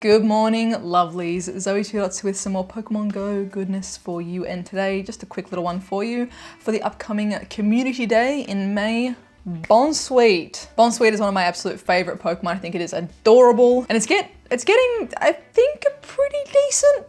Good morning, lovelies. ZoëTwoDots with some more Pokemon Go goodness for you, and today just a quick little one for you for the upcoming Community Day in May. Bounsweet. Bounsweet is one of my absolute favorite Pokemon. I think it is adorable, and it's getting, I think, a pretty decent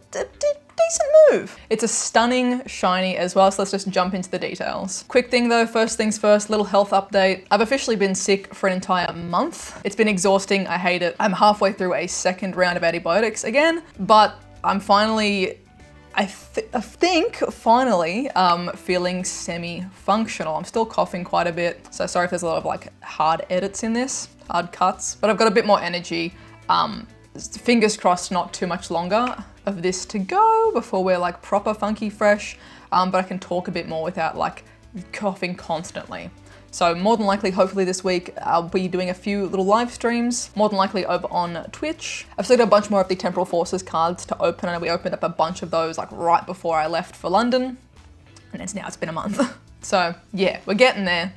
move. It's a stunning shiny as well, so let's just jump into the details. Quick thing though, first things first, little health update. I've officially been sick for an entire month. It's been exhausting, I hate it. I'm halfway through a second round of antibiotics again, but I'm finally, I think finally feeling semi-functional. I'm still coughing quite a bit, so sorry if there's a lot of like hard edits in this, hard cuts, but I've got a bit more energy. Fingers crossed not too much longer of this to go before we're like proper funky fresh, but I can talk a bit more without like coughing constantly. So more than likely, hopefully this week, I'll be doing a few little live streams, more than likely over on Twitch. I've still got a bunch more of the Temporal Forces cards to open, and we opened up a bunch of those like right before I left for London, and it's been a month. So yeah, we're getting there.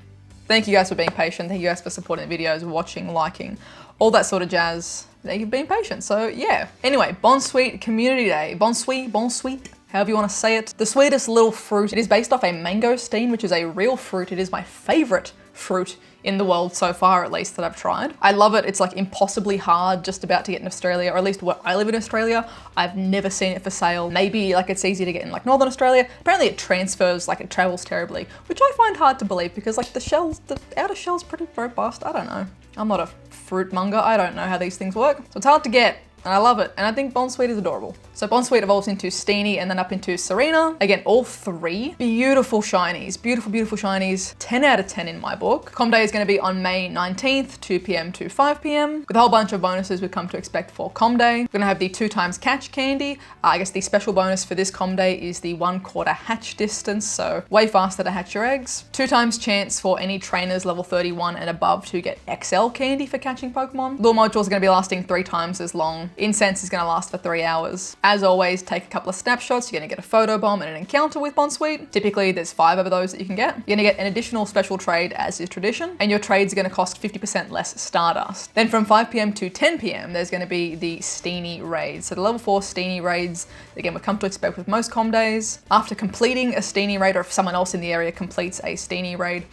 Thank you guys for being patient. Thank you guys for supporting the videos, watching, liking, all that sort of jazz. Thank you for being patient. So yeah. Anyway, Bounsweet Community Day. Bounsweet, however you want to say it. The sweetest little fruit. It is based off a mangosteen, which is a real fruit. It is my favorite fruit in the world so far, at least, that I've tried. I love it. It's like impossibly hard just about to get in Australia, or at least where I live in Australia. I've never seen it for sale. Maybe like it's easy to get in like Northern Australia. Apparently it transfers, like it travels terribly, which I find hard to believe because like the outer shell's pretty robust. I don't know. I'm not a fruit monger. I don't know how these things work. So it's hard to get, and I love it. And I think Bounsweet is adorable. So Bounsweet evolves into Steenie and then up into Serena. Again, all three beautiful shinies, beautiful, beautiful shinies. 10 out of 10 in my book. Com Day is going to be on May 19th, 2 p.m. to 5 p.m. with a whole bunch of bonuses we've come to expect for Com Day. We're going to have the 2x catch candy. I guess the special bonus for this Com Day is the 1/4 hatch distance, so way faster to hatch your eggs. 2x chance for any trainers level 31 and above to get XL candy for catching Pokemon. Lure modules are going to be lasting 3 times as long. Incense is going to last for 3 hours. As always, take a couple of snapshots. You're going to get a photo bomb and an encounter with Bounsweet. Typically, there's 5 of those that you can get. You're going to get an additional special trade, as is tradition, and your trades are going to cost 50% less Stardust. Then from 5 p.m. to 10 p.m., there's going to be the Steenie raids. So the level 4 Steenie raids, again, we've come to expect with most Com Days. After completing a Steenie raid, or if someone else in the area completes a Steenie raid,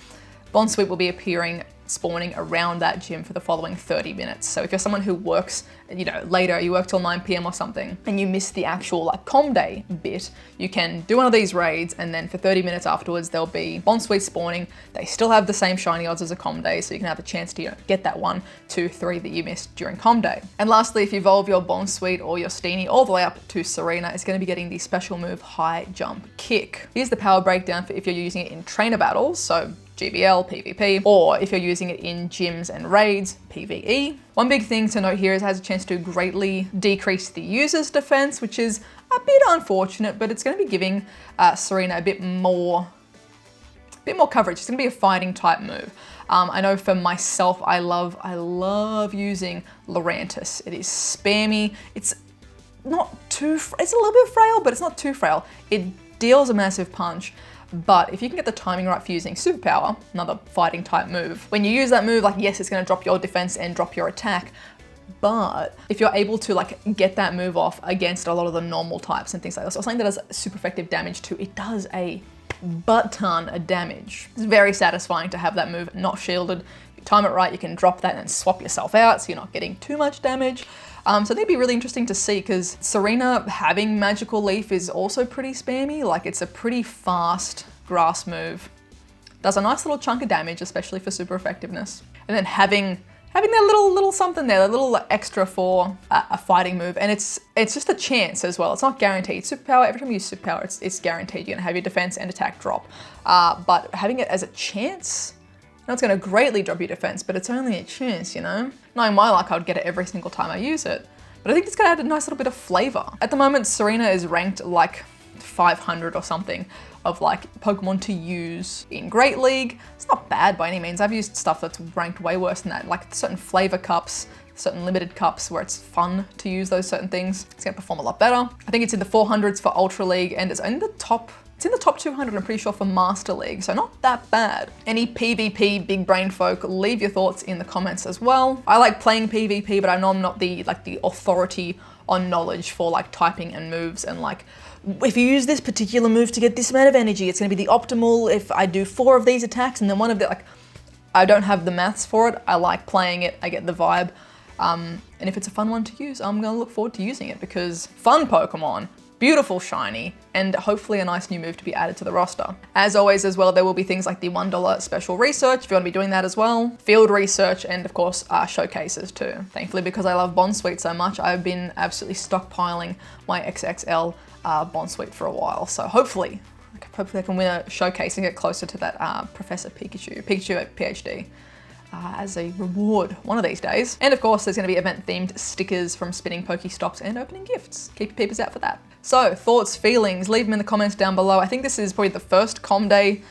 Bounsweet will be appearing spawning around that gym for the following 30 minutes. So if you're someone who works, you know, later, you work till 9 p.m. or something, and you miss the actual like Com Day bit, you can do one of these raids, and then for 30 minutes afterwards, there'll be Bounsweet spawning. They still have the same shiny odds as a Com Day, so you can have a chance to, you know, get that 1, 2, 3 that you missed during Com Day. And lastly, if you evolve your Bounsweet or your Steenie all the way up to Serena, it's going to be getting the special move High Jump Kick. Here's the power breakdown for if you're using it in trainer battles, so GBL, PvP, or if you're using it in gyms and raids, PvE. One big thing to note here is it has a chance to greatly decrease the user's defense, which is a bit unfortunate, but it's going to be giving Serena a bit more coverage. It's going to be a fighting type move. I know for myself, I love using Lurantis. It is spammy. It's not too, it's a little bit frail, but it's not too frail. It deals a massive punch. But if you can get the timing right for using Superpower, another fighting type move, when you use that move, like yes, it's gonna drop your defense and drop your attack, but if you're able to like get that move off against a lot of the normal types and things like this, or something that does super effective damage too, it does a butt ton of damage. It's very satisfying to have that move not shielded. If you time it right, you can drop that and swap yourself out so you're not getting too much damage. So that'd be really interesting to see, because Serena having Magical Leaf is also pretty spammy. Like it's a pretty fast grass move. Does a nice little chunk of damage, especially for super effectiveness. And then having that little something there, that little extra for a fighting move. And it's just a chance as well. It's not guaranteed. Superpower, every time you use Superpower, it's guaranteed you're gonna have your defense and attack drop. But having it as a chance, now it's gonna greatly drop your defense, but it's only a chance, you know? Knowing my luck, I would get it every single time I use it. But I think it's gonna add a nice little bit of flavor. At the moment, Serena is ranked like 500 or something of like Pokemon to use in Great League. It's not bad by any means. I've used stuff that's ranked way worse than that, like certain flavor cups, certain limited cups where it's fun to use those certain things. It's gonna perform a lot better. I think it's in the 400s for Ultra League, and it's in the top 200, I'm pretty sure, for Master League, so not that bad. Any PvP big brain folk, leave your thoughts in the comments as well. I like playing PvP, but I know I'm not the authority on knowledge for like typing and moves, and like, if you use this particular move to get this amount of energy, it's gonna be the optimal if I do 4 of these attacks and then one of the, like, I don't have the maths for it. I like playing it, I get the vibe. And if it's a fun one to use, I'm gonna look forward to using it because fun Pokemon, beautiful shiny, and hopefully a nice new move to be added to the roster. As always as well, there will be things like the $1 special research if you want to be doing that as well, field research, and of course showcases too. Thankfully, because I love Bounsweet so much, I've been absolutely stockpiling my XXL Bounsweet for a while. So hopefully I can win a showcase and get closer to that Professor Pikachu at PhD. As a reward one of these days. And of course, there's gonna be event-themed stickers from spinning Pokestops and opening gifts. Keep your peepers out for that. So, thoughts, feelings, leave them in the comments down below. I think this is probably the first comm day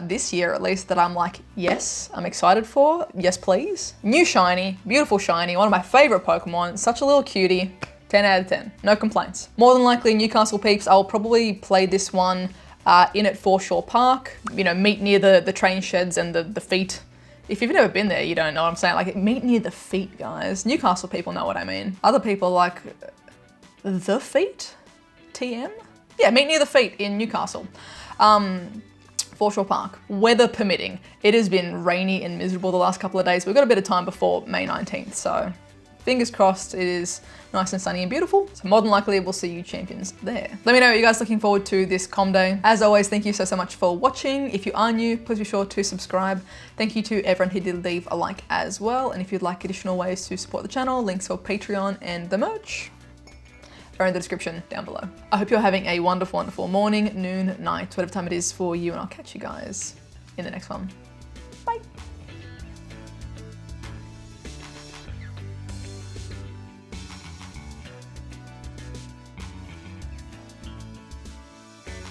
this year at least that I'm like, yes, I'm excited for. Yes, please. New shiny, beautiful shiny, one of my favorite Pokemon, such a little cutie. 10 out of 10, no complaints. More than likely, Newcastle peeps, I'll probably play this one in at Foreshore Park. You know, meet near the train sheds and the feet. If you've never been there, you don't know what I'm saying. Like, meet near the feet, guys. Newcastle people know what I mean. Other people like the feet? TM? Yeah, meet near the feet in Newcastle. Foreshore Park, weather permitting. It has been rainy and miserable the last couple of days. We've got a bit of time before May 19th, so fingers crossed it is nice and sunny and beautiful. So more than likely we'll see you champions there. Let me know what you guys are looking forward to this comm day. As always, thank you so much for watching. If you are new, please be sure to subscribe. Thank you to everyone who did leave a like as well. And if you'd like additional ways to support the channel, links for Patreon and the merch are in the description down below. I hope you're having a wonderful, wonderful morning, noon, night, whatever time it is for you, and I'll catch you guys in the next one.